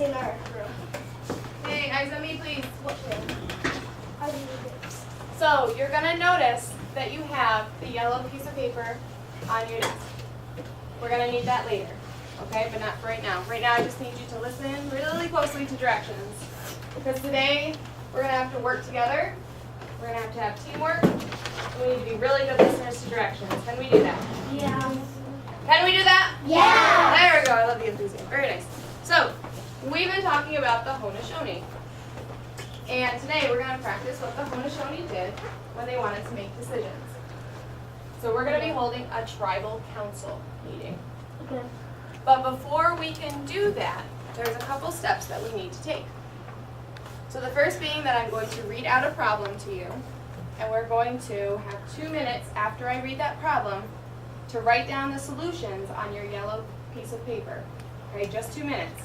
in our room. Hey, eyes on me, please. What room? How do you do this? So you're gonna notice that you have the yellow piece of paper on your desk. We're gonna need that later, okay? But not for right now. Right now, I just need you to listen really closely to directions. Because today, we're gonna have to work together. We're gonna have teamwork. And we need to be really good listeners to directions. Can we do that? Yeah. Can we do that? Yeah. There we go. I love the enthusiasm. Very nice. So, we've been talking about the Haudenosaunee. And today we're going to practice what the Haudenosaunee did when they wanted to make decisions. So we're going to be holding a tribal council meeting. Okay. But before we can do that, there's a couple steps that we need to take. So the first being that I'm going to read out a problem to you, and we're going to have 2 minutes after I read that problem to write down the solutions on your yellow piece of paper. Okay, just 2 minutes.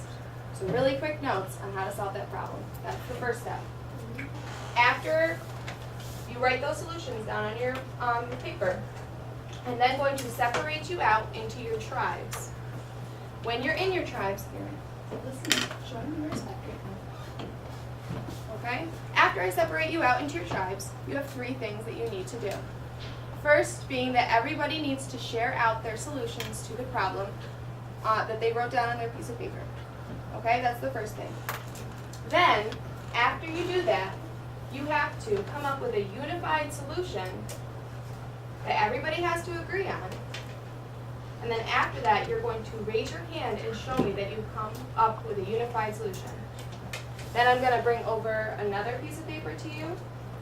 So really quick notes on how to solve that problem. That's the first step. After you write those solutions down on your paper, I'm then going to separate you out into your tribes. When you're in your tribes, here, listen, show them respect right now. Okay? After I separate you out into your tribes, you have 3 things that you need to do. First being that everybody needs to share out their solutions to the problem that they wrote down on their piece of paper. Okay, that's the first thing. Then, after you do that, you have to come up with a unified solution that everybody has to agree on. And then after that, you're going to raise your hand and show me that you've come up with a unified solution. Then I'm going to bring over another piece of paper to you,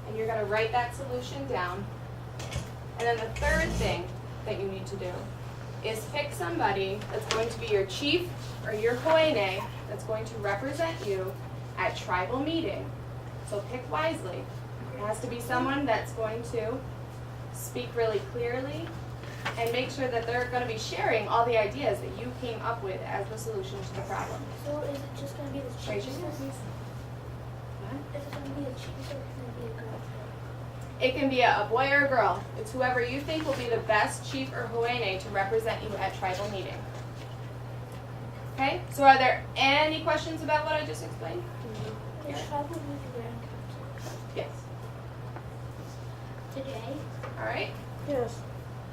and you're going to write that solution down. And then the third thing that you need to do is pick somebody that's going to be your chief or your hoene that's going to represent you at tribal meeting. So pick wisely. It has to be someone that's going to speak really clearly and make sure that they're going to be sharing all the ideas that you came up with as the solution to the problem. So is it just going to be the chief? Raise your hand. Is it going to be a chief or can it be a girl? It can be a boy or a girl. It's whoever you think will be the best chief or hoene to represent you at tribal meeting. Okay, so are there any questions about what I just explained? The tribal meeting grand council. Yes. Today? All right. Yes.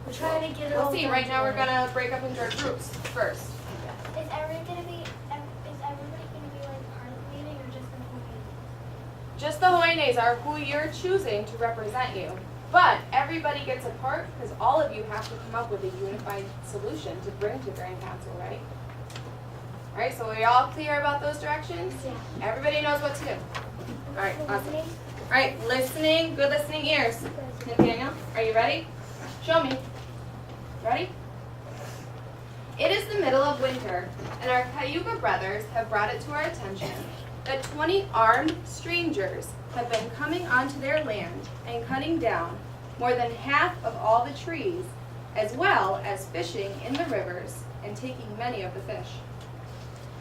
We're trying to get it We'll all see. done Right now we're today. going to break up into our groups first. Is everybody going to be like part of the meeting or just the whole meeting? Just the hoenes are who you're choosing to represent you. But everybody gets a part because all of you have to come up with a unified solution to bring to Grand Council, right? All right, so are we all clear about those directions? Yeah. Everybody knows what to do. All right, awesome. All right, listening, good listening ears. Nathaniel, are you ready? Show me. Ready? It is the middle of winter, and our Cayuga brothers have brought it to our attention that 20 armed strangers have been coming onto their land and cutting down more than half of all the trees, as well as fishing in the rivers and taking many of the fish.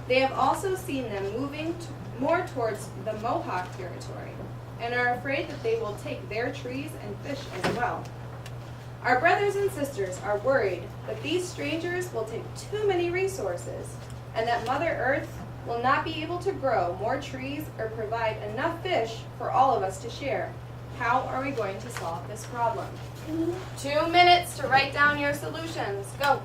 They have also seen them moving more towards the Mohawk territory and are afraid that they will take their trees and fish as well. Our brothers and sisters are worried that these strangers will take too many resources and that Mother Earth will not be able to grow more trees or provide enough fish for all of us to share. How are we going to solve this problem? 2 minutes to write down your solutions. Go.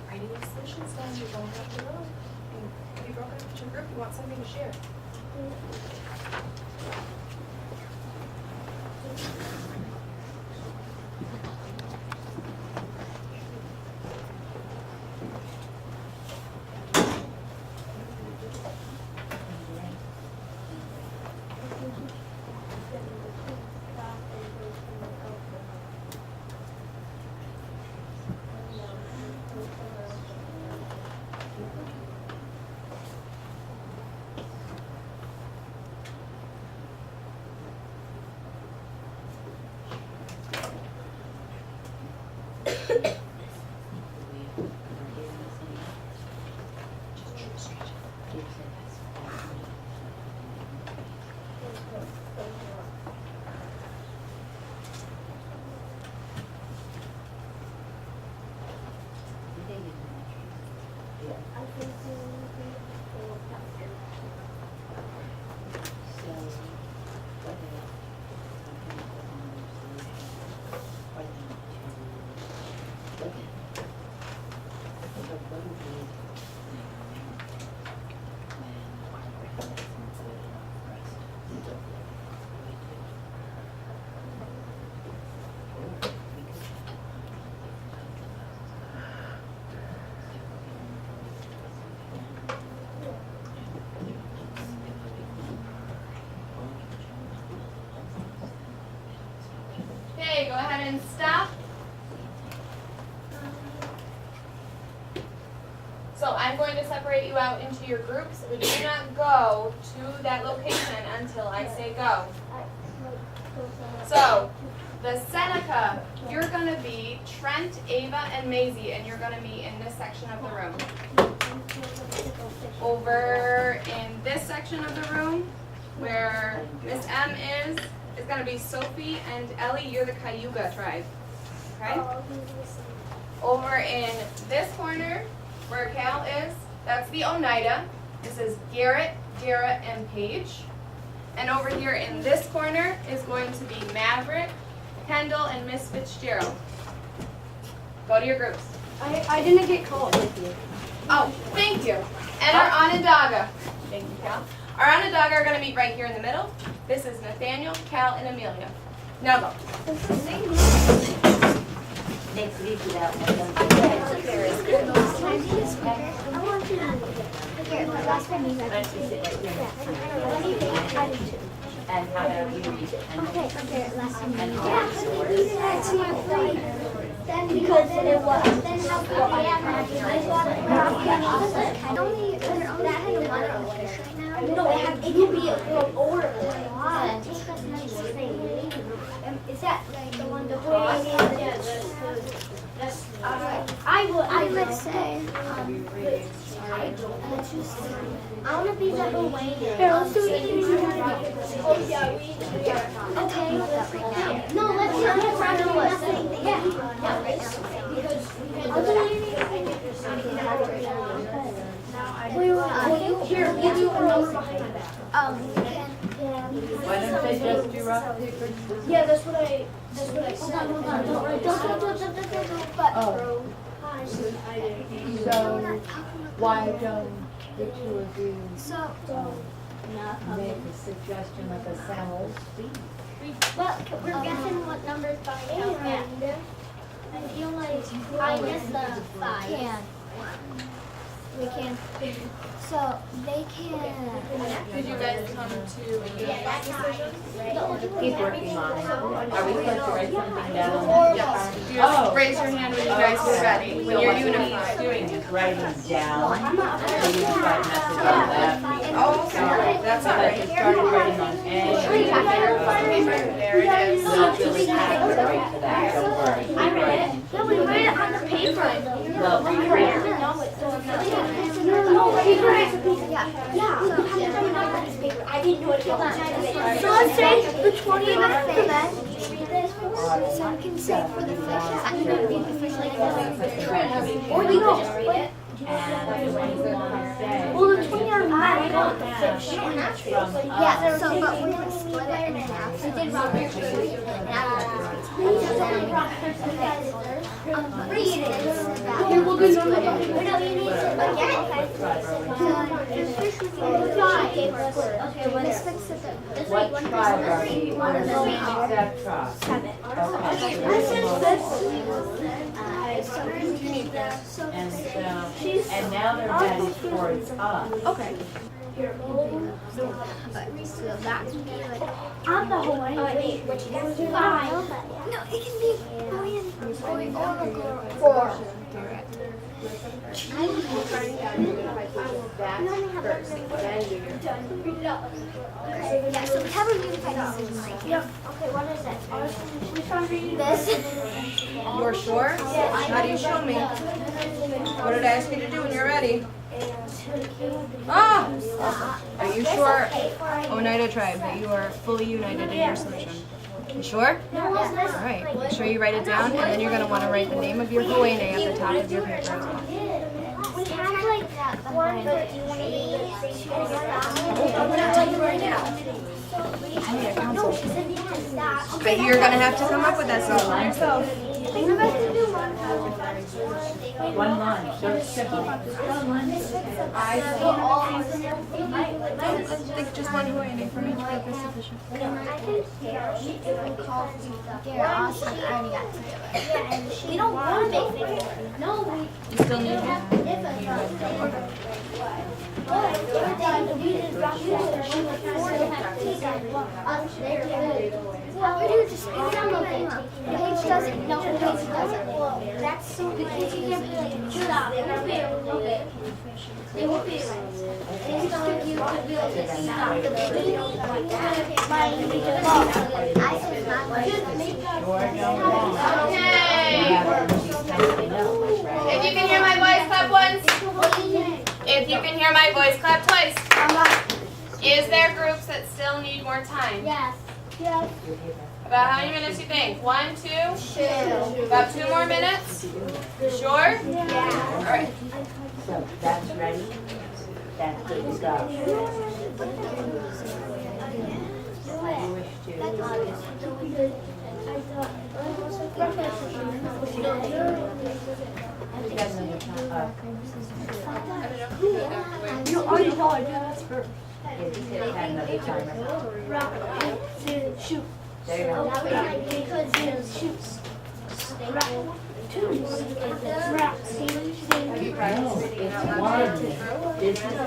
Writing the solutions down, you're going to have to go. And if you broke up into a group, you want something to share. Okay, go ahead and stop. So I'm going to separate you out into your groups. Do not go to that location until I say go. So, the Seneca, you're going to be Trent, Ava, and Maisie, and you're going to meet in this section of the room. Over in this section of the room, where Miss M is going to be Sophie, and Ellie, you're the Cayuga tribe. Okay? Over in this corner, where Cal is, that's the Oneida. This is Garrett, Dara, and Paige. And over here in this corner is going to be Maverick, Kendall, and Miss Fitzgerald. Go to your groups. I didn't get called with you. Oh, thank you. And our Onondaga. Thank you, Cal. Our Onondaga are going to meet right here in the middle. This is Nathaniel, Cal, and Amelia. Now go. Next week without I want you to here, last time you Let's just sit right here. And how about you read it? And Okay, last time and you all the swords. that's my point. Then because it was then how only that had a lot of fish right now. No, it can be a over is that like the one the I would say I want to be the Hawaiian. Oh yeah, okay. No, let's do it right on the list. Yeah. Here, you do a number behind that. Why don't they just do rock, paper, scissors? Yeah, that's what I hold on. Oh. So, why don't the two of you make a suggestion of a sample speech? Well, we're guessing what numbers behind count. I feel like I missed the 5. We can. So they can. Could you guys come to a decision? Keep working on it. Are we supposed to write something down? Yes. You just raise your hand when you guys are ready. When you're unified. Doing is writing down the unified message on that. Oh, okay. That's all I right. just started writing on There it is. You don't really have to write for that, don't worry. Keep writing. No, we write it on the paper. No, keep writing. I didn't know it. So let's say the 20th event. So we can say for the fish, I'm going to read the fish like this. Or you can just read it. And when you want to say. Well, the 20th event, I got the fish. Yeah, so but we're going to split it in half. We did rock, paper, scissors, and read it. Here, we'll go split it. We don't need to again. Okay, let's fix it then. What tribe are we? What is the exact tribe? 7. Okay. And now they're headed towards us. Okay. So that can be like I'm the Hawaiian. Which is 5. No, it can be Hawaiian or girl. 4. Yeah, so we have a unified decision right here. Okay, what is it? This. You're sure? How do you show me? What did I ask you to do when you're ready? Ah! Are you sure, Oneida tribe, that you are fully united in your solution? You sure? All right. Make sure you write it down, and then you're going to want to write the name of your Huene at the top of your paper as well. We have like one, but you want to be I'm going to tell you right now. But you're going to have to come up with that solution yourself. One line, so it's simple. I think just one Huene from each group is sufficient. We don't want to make it. No, You still need one? Paige doesn't. No, Paige doesn't. That's so because you can't be like, stop. They won't be. They won't be. It's going to you to be like, stop. The baby. My default. I said not. Okay. If you can hear my voice, clap once. If you can hear my voice, clap twice. Is there groups that still need more time? Yes. Yes. About how many minutes do you think? 1, 2? 2. About 2 more minutes? Sure? Yeah. All right. So that's ready. That's good to go. You already know I do this first. Another timer. Shoot. There you go. Have you practiced reading out loud? This is the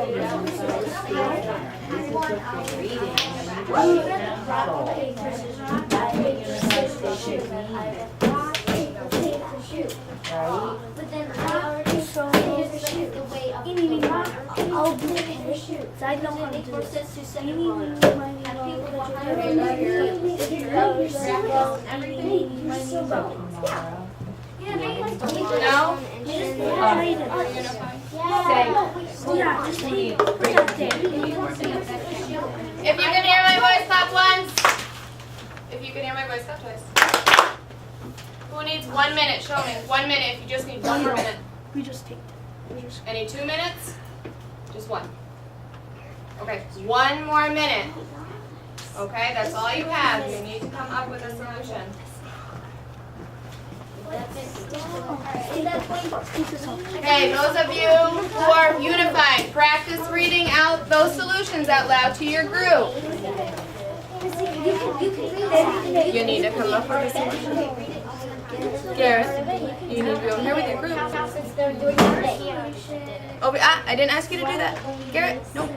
reading. But then I already saw the way up. I'll do it. I know how to do it. No? If you can hear my voice, clap once. If you can hear my voice, clap twice. Who needs 1 minute? Show me. 1 minute if you just need 1 more minute. We just take Any 2 minutes? Just 1. Okay, 1 more minute. Okay, that's all you have. You need to come up with a solution. Okay, those of you who are unified, practice reading out those solutions out loud to your group. You need to come up with a solution. Gareth, you need to go here with your group. Oh, I didn't ask you to do that. Garrett, no.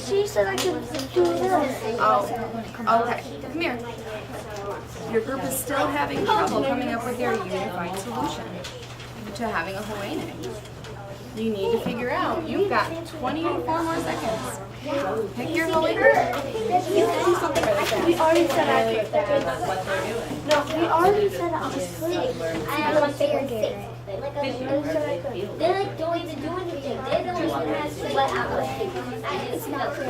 She said I could do this. Oh, okay. Come here. Your group is still having trouble coming up with their unified solution to having a Huene. You need to figure out. You've got 24 more seconds. Pick your Huene. We already said I could. That's what they're doing. No, we already said I was asleep. I have one figure Gary. They're like don't even do anything. They're the ones that has to let out. It's not true.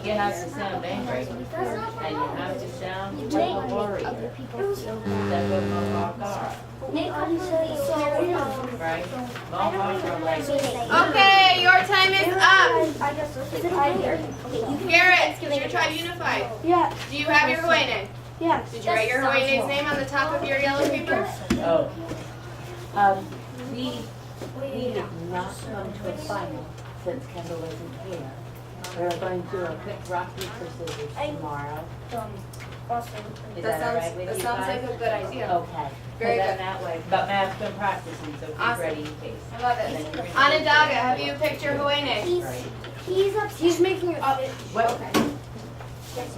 You have to sound angry. And you have to sound worried. That will go off guard. Right? Okay, your time is up. I guess Garrett, it's your tribe unified. Yeah. Do you have your Huene? Yeah. Did you write your Huene's name on the top of your yellow paper? Oh. We did not come to a final since Kendall wasn't here. We're going to do a quick rock, paper, scissors tomorrow. Is that all right with That you sounds guys? like a good idea. Okay. Very Then good. that way. But Matt's been practicing, so keep Awesome. ready in case. I love it. Onondaga, have you picked your Huene? He's up. He's making it up. What? Okay.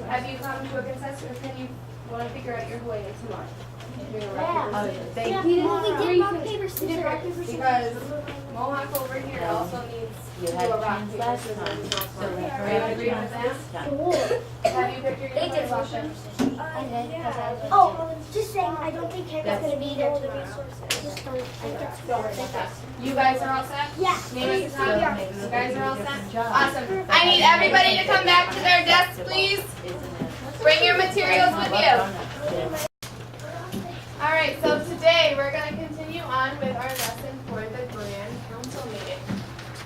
Have you come to a consensus, or can you want to figure out your Huene tomorrow? Oh, thank Yeah, you. we did rock, paper, scissors. Because Mohawk over here also needs You to do had a a rock, chance paper, last scissors, time, and so go. let her Are you have a agree with chance that? this time. Have you picked your unicorn solution? I did, because I was. Oh, just saying, I don't think Kara's gonna be there tomorrow. Just don't, I guess. Don't worry about that. You guys are all set? Yeah. Name at the So top. maybe You we'll guys do are a all set? different job. Awesome. I need everybody to come back to their desks, please. Isn't it? Bring your materials with you. Yeah. All right, so today we're going to continue on with our lesson for the Grand Council meeting.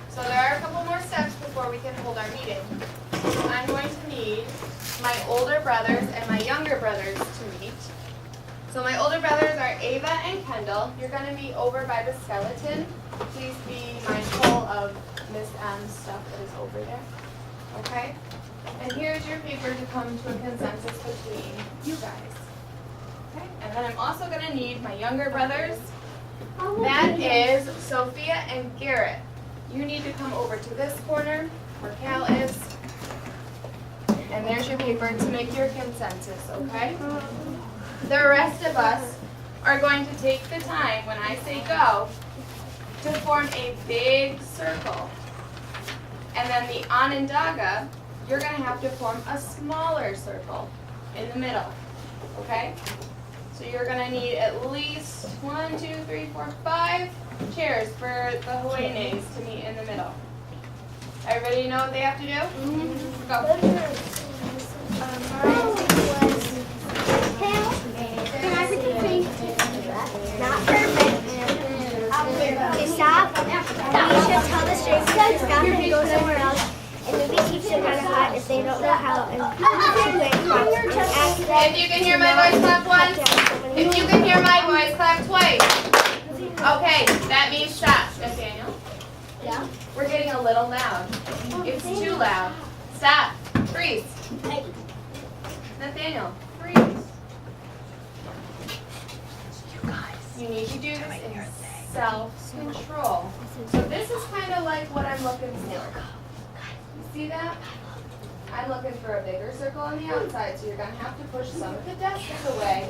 So there are a couple more steps before we can hold our meeting. I'm going to need my older brothers and my younger brothers to meet. So my older brothers are Ava and Kendall. You're going to be over by the skeleton. Please be mindful of Miss M's stuff that is over there. Okay? And here's your paper to come to a consensus between you guys. Okay? And then I'm also going to need my younger brothers. That is Sophia and Garrett. You need to come over to this corner where Cal is. And there's your paper to make your consensus, okay? The rest of us are going to take the time when I say go to form a big circle. And then the Onondaga, you're going to have to form a smaller circle in the middle, okay? So you're going to need at least 1, 2, 3, 4, 5 chairs for the Hawaiians to meet in the middle. Everybody know what they have to do? Go. Can I read the thing? Not perfect. Okay, stop. We should tell the straight to stop and go somewhere else. And maybe teach them how to hunt if they don't know how. And ask them. If you can hear my voice, clap once. If you can hear my voice, clap twice. Okay, that means stop. Nathaniel? Yeah? We're getting a little loud. It's too loud. Stop. Freeze. Nathaniel, freeze. You need to do this in self-control. So this is kind of like what I'm looking for. You see that? I'm looking for a bigger circle on the outside, so you're going to have to push some of the desks away.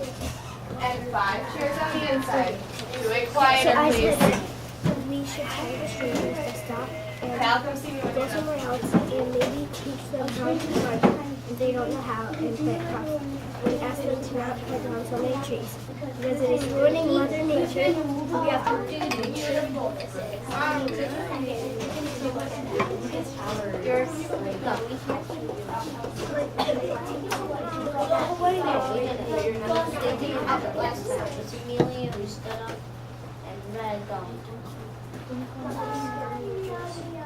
And 5 chairs on the inside. Do it quieter, please. We should tell the strangers to stop and Cal, come see me with go your somewhere else and maybe teach them how to hunt if they don't know how and plant crops. We ask them to not cut down so many trees because it is ruining Mother Nature. We have to make sure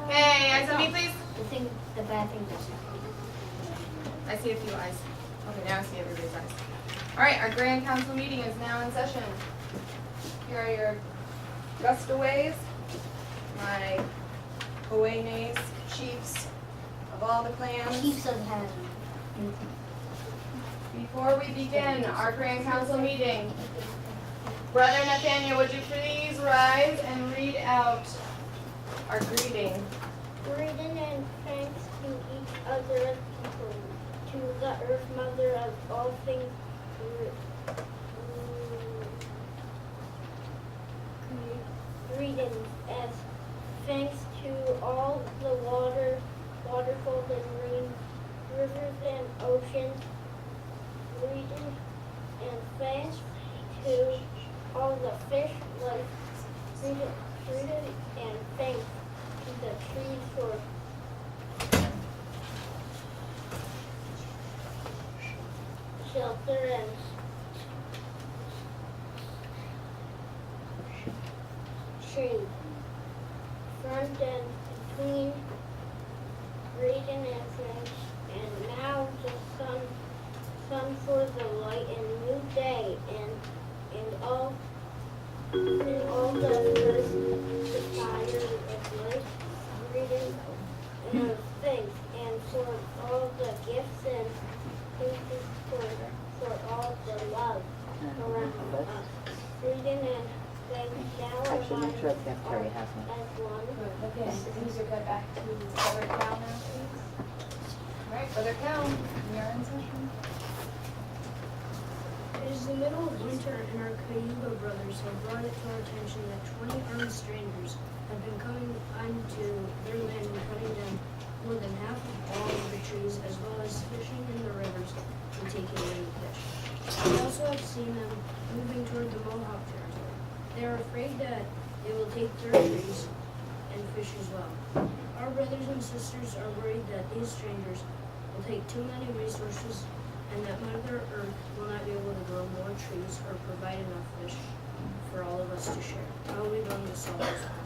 Hey, eyes on me, please. the bad thing is I see a few eyes. Okay, now I see everybody's eyes. All right, our Grand Council meeting is now in session. Here are your gustaways, my Hawaiians, chiefs of all the clans. Chiefs of Heaven. Before we begin our Grand Council meeting, Brother Nathaniel, would you please rise and read out our greeting? Greeting and thanks to each other, to the Earth Mother of all things. Greetings as thanks to all the waterfalls and rivers and oceans. Greetings and thanks to all the fish life. Greetings and thanks to the trees for shelter and shade. Front and between, greeting and thanks, and now the sun for the light and new day, and all the first desire of life, greeting and thanks, and for all the gifts and pieces for all the love around us. Greeting and thanks now Actually, make sure the cafeteria has one. as one. Good, okay. These are good. Back to Brother Cal now, please. All right, Brother Cal, we are in session. It is the middle of winter and our Cayuga brothers neighbors have brought it to our attention that 20 armed strangers have been coming onto their land and cutting down more than half of all of the trees, as well as fishing in the rivers and taking any fish. We also have seen them moving toward the Mohawk territory. They are afraid that they will take their trees and fish as well. Our brothers and sisters are worried that these strangers will take too many resources and that Mother Earth will not be able to grow more trees or provide enough fish for all of us to share. How are we going to solve this problem?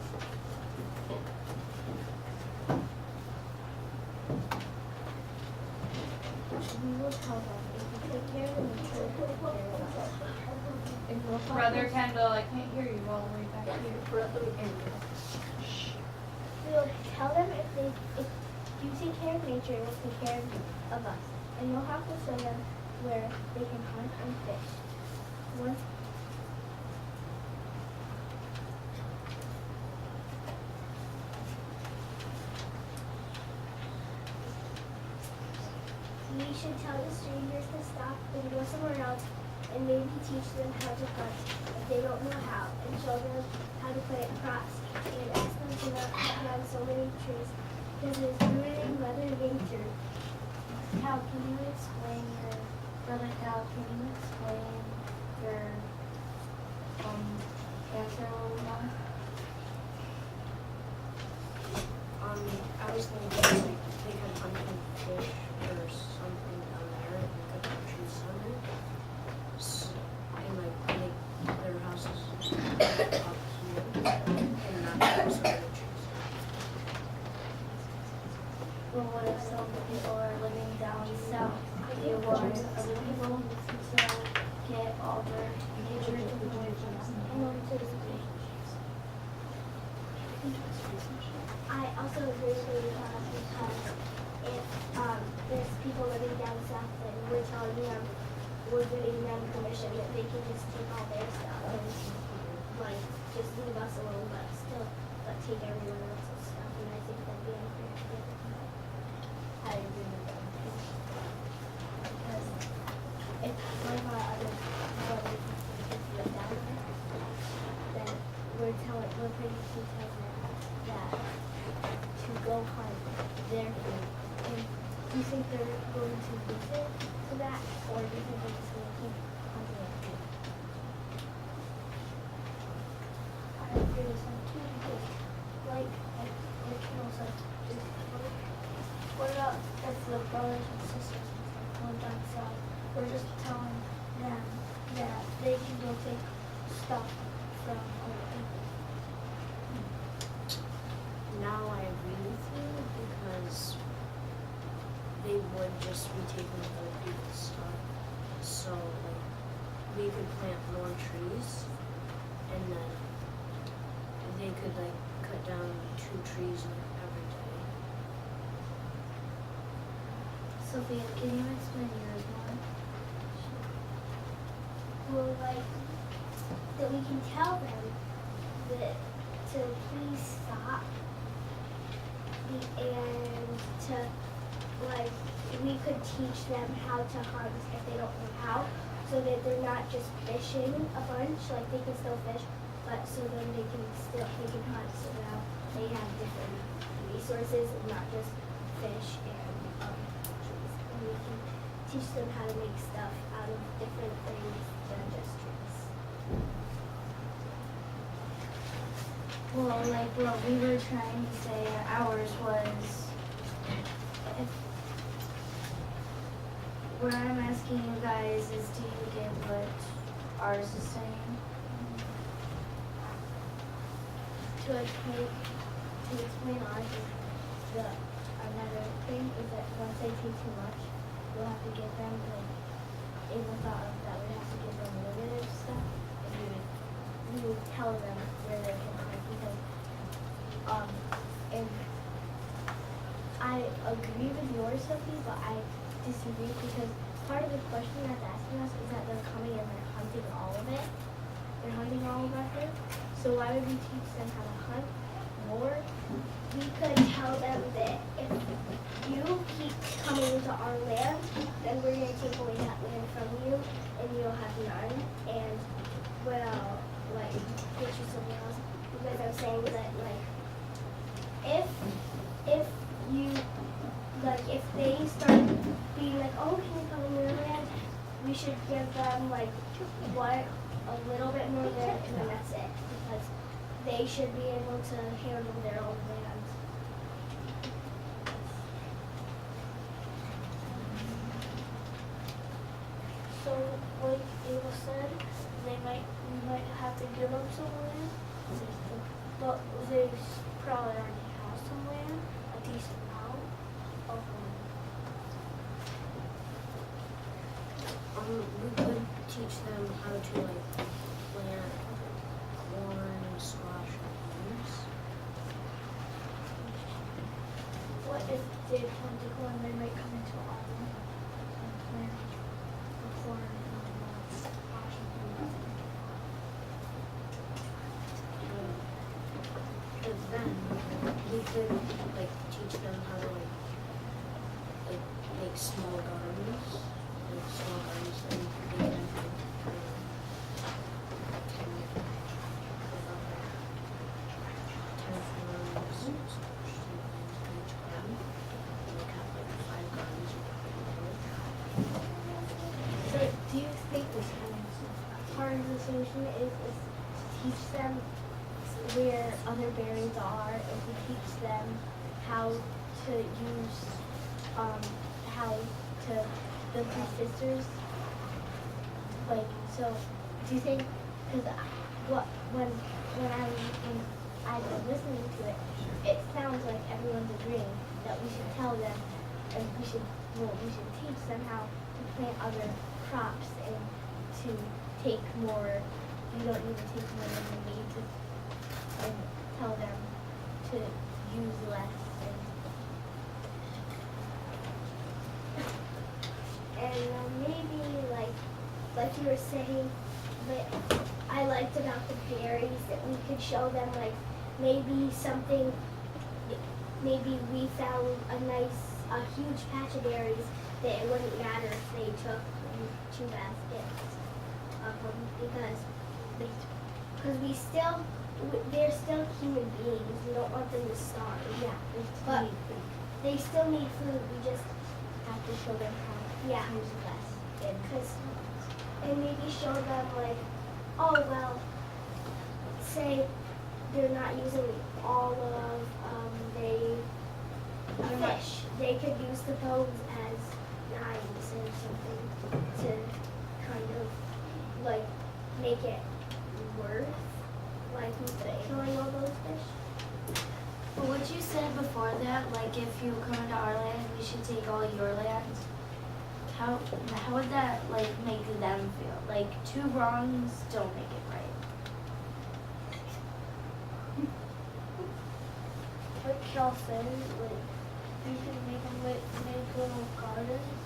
We will tell them if we take care of the nature, we take care of us. If we'll help Brother them, Kendall, I can't hear you all the way back here. we will tell them if you take care of nature, we'll take care of us. And you'll have to show them where they can hunt and fish. Once we should tell the strangers to stop and go somewhere else and maybe teach them how to hunt if they don't know how, and show them how to plant crops and ask them to not cut down so many trees because it's ruining Mother Nature. Cal, can you explain Brother Cal, can you explain your answer a little more? I was thinking like they can hunt and fish or something down there and cut the trees on it. And like make their houses up here and not have so many trees. Well, what if some people are living down south? Do you want other people to get all their nature taken away from them? I also agree with you because if there's people living down south and we're telling them, we're giving them permission that they can just take all their stuff and like just leave us alone but take everyone else's stuff, and I think that'd be unfair to them. I agree with them. Because if one of our other brothers live down there, then we're pretty much telling them that to go hunt their food. And do you think they're going to listen to that, or do you think they're just going to keep hunting their food? I agree with them too because like Carol said, What about if the brothers and sisters live down south? We're just telling them that they can go take stuff from other people. Now I agree with you because they would just be taking other people's stuff. So like we could plant more trees and then they could like cut down 2 trees every day. Sophia, can you explain yours more? well, like that we can tell them that to please stop and to like we could teach them how to hunt if they don't know how, so that they're not just fishing a bunch, like they can still fish, but so then they can hunt, so now they have different resources and not just fish and trees. And we can teach them how to make stuff out of different things than just trees. Well, like what we were trying to say ours was, if what I'm asking you guys is, do you get what ours is saying? To explain ours is another thing is that once they take too much, we'll have to give them like Ava thought of that we have to give them limited stuff, and we would tell them where they can hunt because and I agree with yours, Sophie, but I disagree because part of the question that's asking us is that they're coming and they're hunting all of it. They're hunting all of our food. So why would we teach them how to hunt more? We could tell them that if you keep coming into our land, then we're going to take away that land from you, and you'll have none. And well, like saying that if you if they start being like, oh, can you come in your land? We should give them what a little bit more there, and then that's it, because they should be able to handle their own land. So, like Ava said, we might have to give them some land, but they probably already have some land, a decent amount of land. We could teach them how to plant corn, squash, and beans. What if they plant the corn, they might come into our land and plant the corn and squash and beans. But then we could teach them how to make small gardens. Small gardens that we can get them to 10 farms in each garden. And we have 5 gardens we can put So, do you think this part of the solution is to teach them where other berries are, and to teach them how to use, how to the 3 sisters? So, do you think? Because when I was listening to it, it sounds like everyone's agreeing that we should tell them, and we should teach them how to plant other crops and to take more. You don't need to take more than you need to, and tell them to use less. And maybe like you were saying, but I liked about the berries that we could show them maybe something. Maybe we found a huge patch of berries that it wouldn't matter if they took 2 baskets of them, because they're still human beings. We don't want them to starve. Yeah, But need food. they still need food. We just Have to show them how to use less. and maybe show them oh well, say they're not using all of fish. They could use the bones as knives or something to kind of make it worth killing all those fish. But what you said before that, if you come into our land, we should take all your land. How would that make them feel? 2 wrongs don't make it right. Like Kel said, you can make them make little gardens,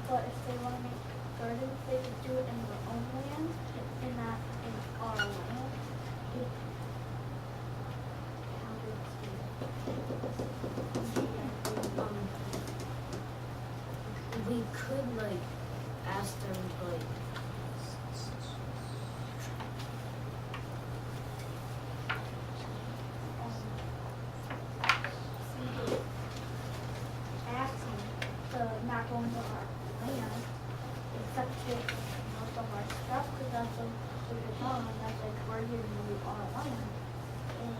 but if they want to make gardens, they could do it in their own land and not in our land. We could ask them to Ask them to not go into our land, except to most of our stuff, because that's what we could tell them, that's we're giving you our land. And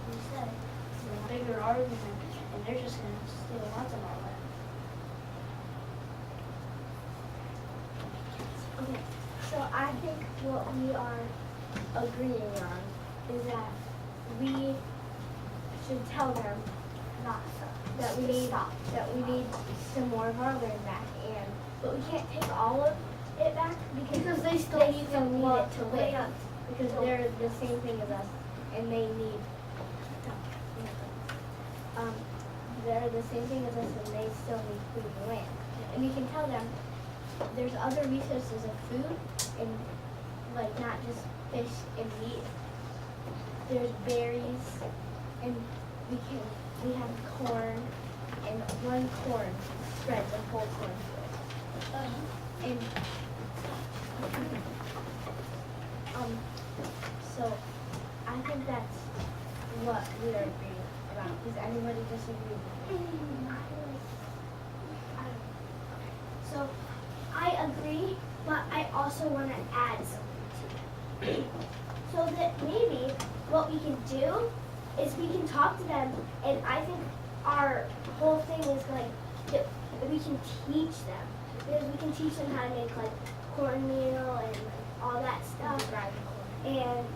we said, it's a bigger argument, and they're just gonna steal lots of our land. Okay, so I think what we are agreeing on is that we should tell them that we need some more of our land back, but we can't take all of it back because they still need it to live, because they're the same thing as us and they need they're the same thing as us and they still need food and land, and we can tell them there's other resources of food and not just fish and meat. There's berries, and we have corn, and one corn spreads a whole cornfield. And so I we are agreeing about? Does anybody disagree with me? So I agree, but I also want to add something to it. So that maybe what we can do is we can talk to them, and I think our whole thing is like that we can teach them, because we can teach them how to make like cornmeal and like all that stuff. And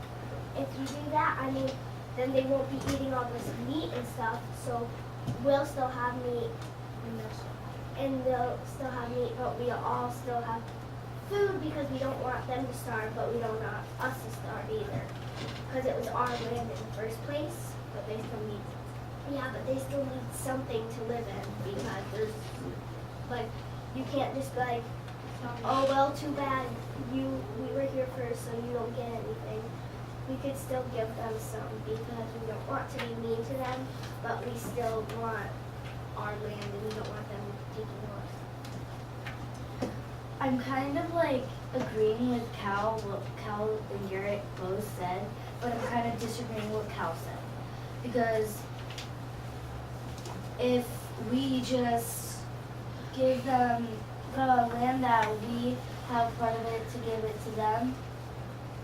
if you do that, I mean, then they won't be eating all this meat and stuff. So we'll still have meat, and they'll still have meat, but we'll all still have food because we don't want them to starve, but we don't want us to starve either. Because it was our land in the first place, but they still need, but they still need something to live in, because there's, like, you can't just be like, oh, well, too bad, we were here first, so you don't get anything. We could still give them some, because we don't want to be mean to them, but we still want our land, and we don't want them taking ours. I'm kind of like agreeing with Cal, what Cal and Garrett both said, but I'm kind of disagreeing with what Cal said. Because if we just give them the land that we have part of it to give it to them,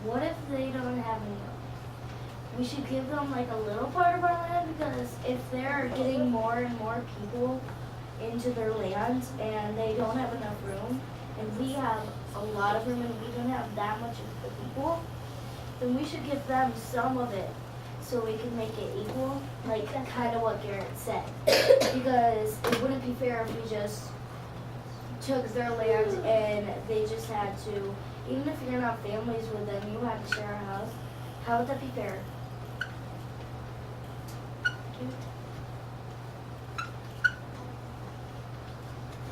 what if they don't have any of it? We should give them like a little part of our land, because if they're getting more and more people into their land and they don't have enough room, and we have a lot of room and we don't have that much of the people, then we should give them some of it so we can make it equal, like kind of what Garrett said. Because it wouldn't be fair if we just took their land and they just had to, even if you're not families with them, you have to share a house. How would that be fair?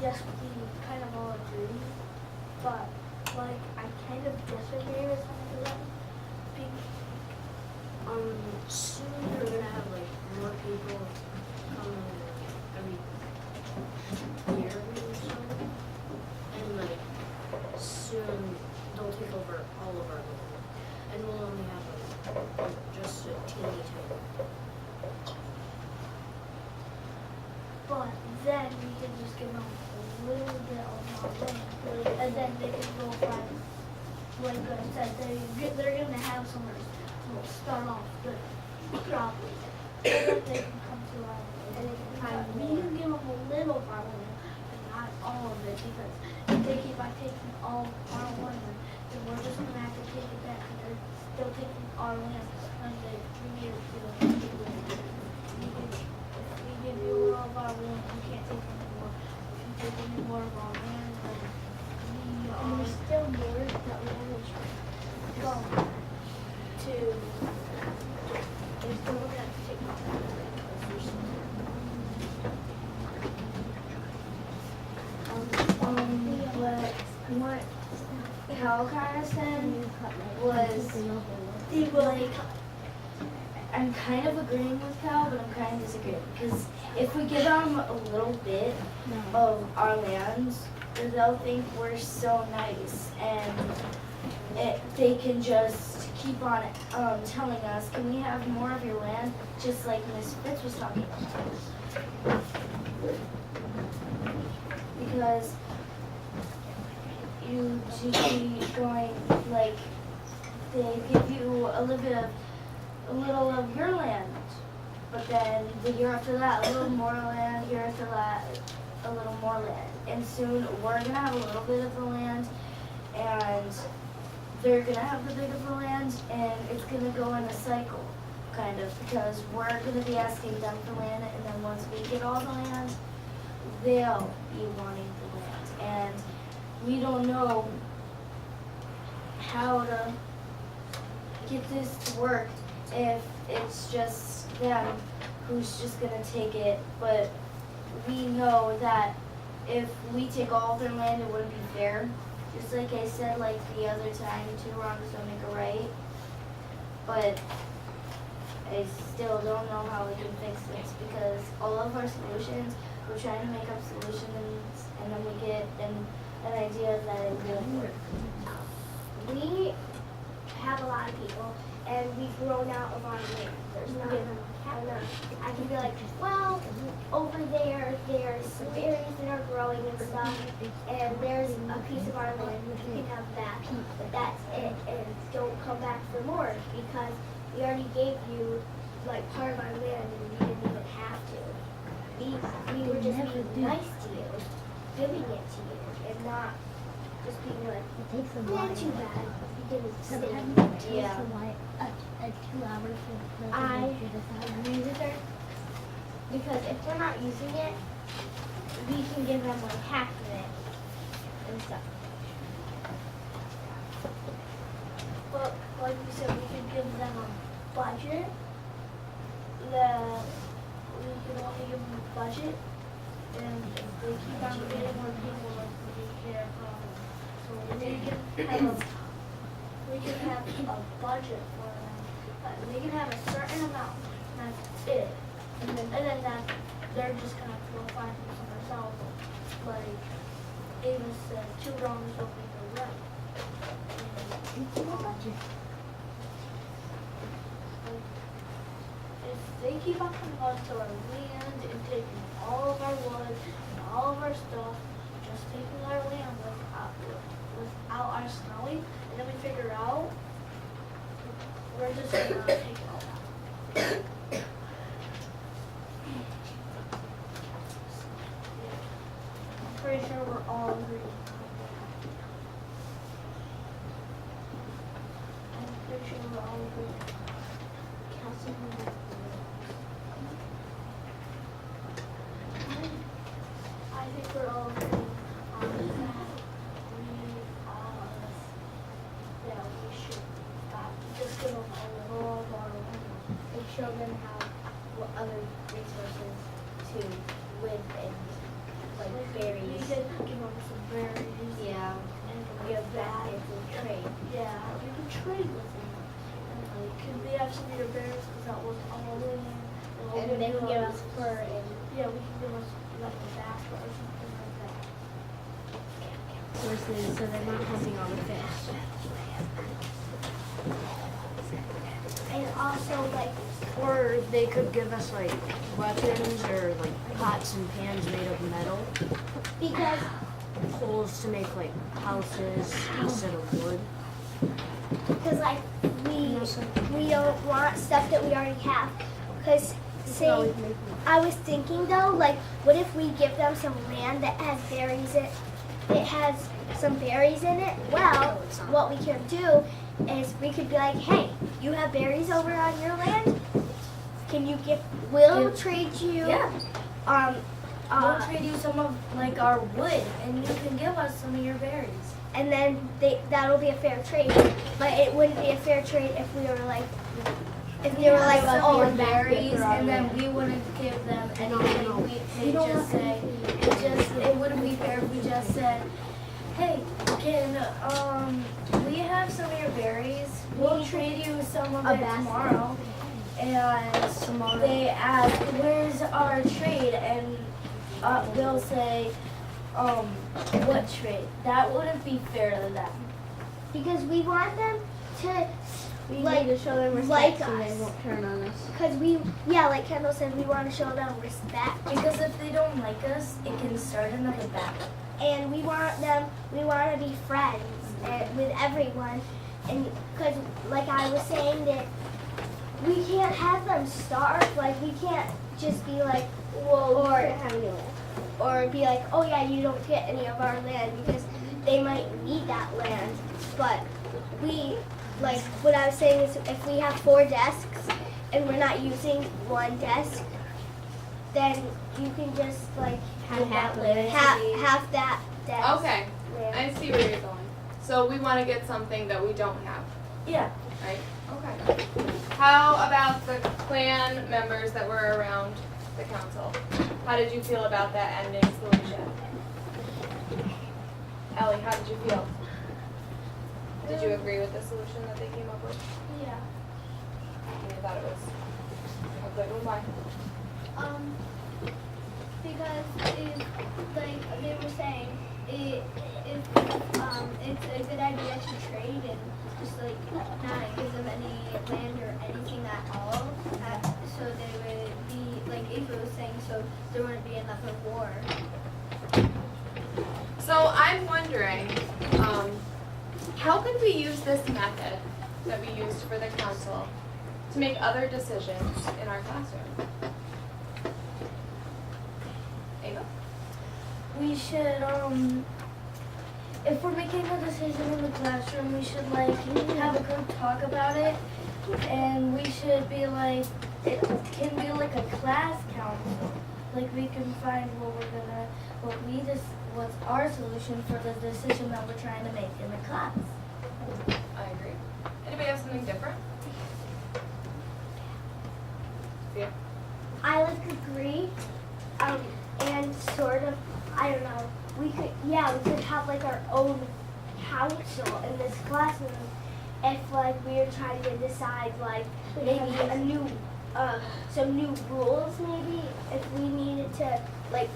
Yes, we kind of all agree, but like I kind of disagree with some of them. Soon they're gonna have like more people coming every year or so, and like soon they'll take over all of our land, and we'll only have like just a teeny tiny. But then we can just give them a little bit of our land, and then they can go find, like I said, they're gonna have somewhere to start off good, probably. And then they can come to our land, and they can find, we can give them a little of our land, but not all of it, because if they keep on taking all our land, then we're just gonna have to take it back, and they're still taking our land, and they give you all of our land, you can't take any more. If you take any more of our land, then we are. And there's still more that we haven't go to. There's still more that to take off that What Cal kind of said was, like, I'm kind of agreeing with Cal, but I'm kind of disagreeing. Because if we give them a little bit of our land, they'll think we're so nice, and they can just keep on telling us, can we have more of your land, just like Miss Fitz was talking about. Because you should be going, like, they give you a little of your land, but then the year after that, a little more land, year after that, a little more land. And soon we're gonna have a little bit of the land, and they're gonna have the big of the land, and it's gonna go in a cycle, kind of, because we're gonna be asking them for land, and then once we get all the land, they'll be wanting the land. And we don't know how to get this to work if it's just them who's just gonna take it, but we know that if we take all of their land, it wouldn't be fair. Just like I said, like the other time, 2 wrongs don't make a right. But I still don't know how we can fix this, because all of our solutions, we're trying to make up solutions, and then we get an idea that it won't work. We have a lot of people, and we've grown out of our land. There's not enough don't know. I can be like, well, over there, there's some berries that are growing and stuff, and there's a piece of our land, you can have that, but that's it, and don't come back for more, because we already gave you, like, part of our land, and you didn't even have to. We were just being nice to you, giving it to you, and not just being like, not too bad, you didn't stay. Yeah. A 2 hours for the I agree with her, because if we're not using it, we can give them like half of it and stuff. But like we said, we could give them a budget. We could only give them a budget, and if they keep on getting more people, like we get a problem. So we can have a budget for them. They can have a certain amount. That's it. And then that they're just gonna have to go find them themselves. Like Ava said, $2 don't make a right. If they keep on coming onto our land and taking all of our wood and all of our stuff, just taking our land without our snowing, and then we figure out we're just gonna take it all out. I'm pretty sure we're all agreed. I'm pretty sure we're all agreed. I think we're all agreed on that. We should just give them a little of our land and show them what other resources to live in, like berries. We could give them some berries. Yeah. And We have baskets and trade. Yeah, we can trade with them. And like, could we have some of your berries because that was all in there? And they can give us fur and Yeah, we can give us like a basket or something like that. Versus, so they're not hunting all the fish. and also like Or they could give us like weapons or like pots and pans made of metal. because Poles to make like houses instead of wood. like we don't want stuff that we already have. Because say I was thinking though, like what if we give them some land that has berries in it has some berries in it? Well, what we can do is we could be like, hey, you have berries over on your land? Can you we'll trade you We'll trade you some of like our wood, and you can give us some of your berries. and then that'll be a fair trade. But it wouldn't be a fair trade if we were like Some berries, and then we wouldn't give them anything. They just say it wouldn't be fair if we just said, hey, can we have some of your berries? We'll trade you some of it tomorrow. And they ask, where's our trade? And they'll say, what trade? That wouldn't be fair to them. because we want them to We like need to show them like respect so they us. won't turn on us. Because like Kendall said, we want to show them respect. Because if they don't like us, it can start another battle. And we want to be friends with everyone. And because, like I was saying, that we can't have them starve. Like, we can't just be like, whoa, or be like, oh yeah, you don't get any of our land, because they might need that land. But like what I was saying is, if we have 4 desks and we're not using one desk, then you can just like have that desk. Okay, land. I see where you're going. So we want to get something that we don't have, Yeah. right? Okay. How about the clan members that were around the council? How did you feel about that ending solution? Ellie, how did you feel? Did you agree with the solution that they came up with? Yeah. And you thought it was a good one? Why? Because like they were saying, it's a good idea to trade and just like not give them any land or anything at all, so they would so there wouldn't be enough of war. So I'm wondering, how could we use this method that we used for the council to make other decisions in our classroom? Ava? We should, if we're making a decision in the classroom, we should like have a group talk about it, and we should be like, it can be like a class council. Like we can find what's our solution for the decision that we're trying to make in the class. I agree. Anybody have something different? Yeah. I like agree, and sort of, I don't know, we could have like our own council in this classroom if like we were trying to decide like maybe a new, some new rules maybe, if we needed to like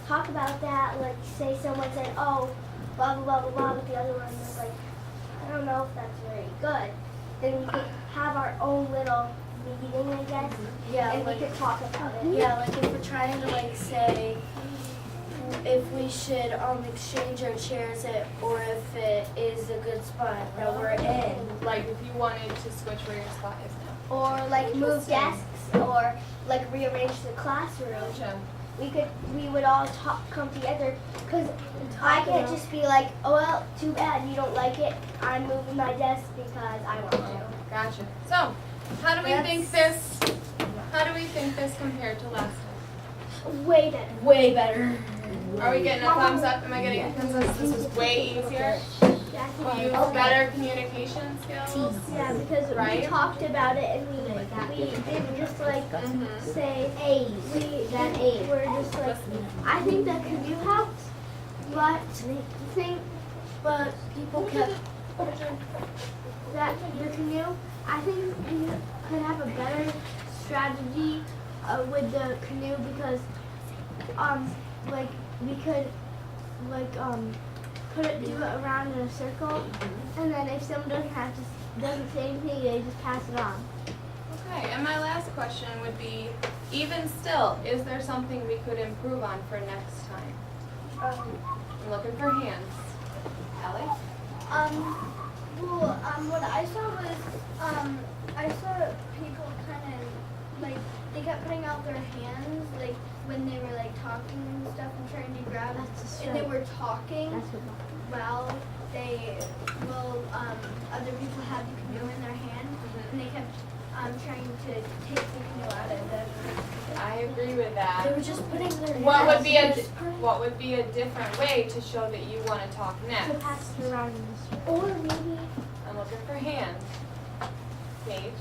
talk about that, like say someone said, oh, blah blah blah blah blah, but the other one was like, I don't know if that's very good, then we could have our own little meeting, I guess, Yeah, and like, we could talk about it. yeah, like if we're trying to like say if we should exchange our chairs or if it is a good spot that we're in. Like if you wanted to switch where your spot is now. Or like move desks, or like rearrange the classroom. Gotcha. We would all come together, because I can't just be like, oh well, too bad you don't like it, I'm moving my desk because I want to. Gotcha. So, how do we think this compared to last time? Way better. Way better. Are we getting a thumbs up? Am I getting a consensus? This was way easier. We used better communication skills. Yeah, because we Right? talked about it and we didn't just like say we were just like, I think that could helped, but people kept that the canoe. I think we could have a better strategy with the canoe, because like we could do it around in a circle, and then if someone doesn't say anything, they just pass it on. Okay, and my last question would be, even still, is there something we could improve on for next time? I'm looking for hands. Allie? What I saw was, I saw people kind of, like, they kept putting out their hands, like, when they were, like, talking and stuff and trying to grab, and they were talking. Well, other people had the canoe in their hand, and they kept trying to take the canoe out of them. I agree with that. They were just putting their hands. What would be a different way to show that you want to talk To next? pass it around in the circle. Or maybe I'm looking for hands. Paige?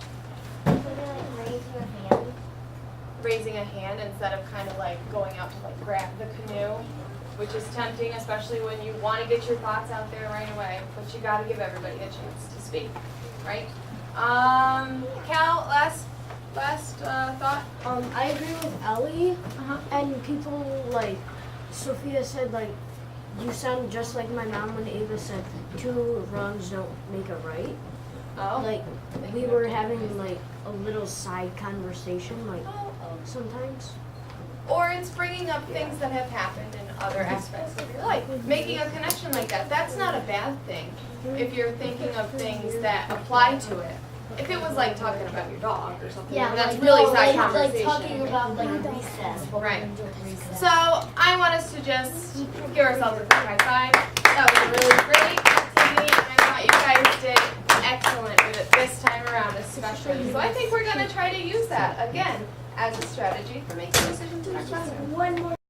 raising a hand. Raising a hand instead of kind of like going out to like grab the canoe, which is tempting, especially when you want to get your thoughts out there right away, but you got to give everybody a chance to speak, right? Cal, last thought? I agree with Ellie, Uh-huh. and people like Sophia said, like, you sound just like my mom when Ava said, 2 wrongs don't make a right. Oh. Like, we were having like a little side conversation, like, sometimes. Or it's bringing up things that have happened in other aspects of your life. Making a connection like that, that's not a bad thing if you're thinking of things that apply to it. If it was like talking about your dog or something, then that's really side conversation. Like talking about like recess. What Right. we're gonna do at recess. So I want us to just give ourselves a quick high five. That was a really great activity, and I thought you guys did excellent with it this time around especially. So I think we're going to try to use that again as a strategy for making decisions in our classroom. One more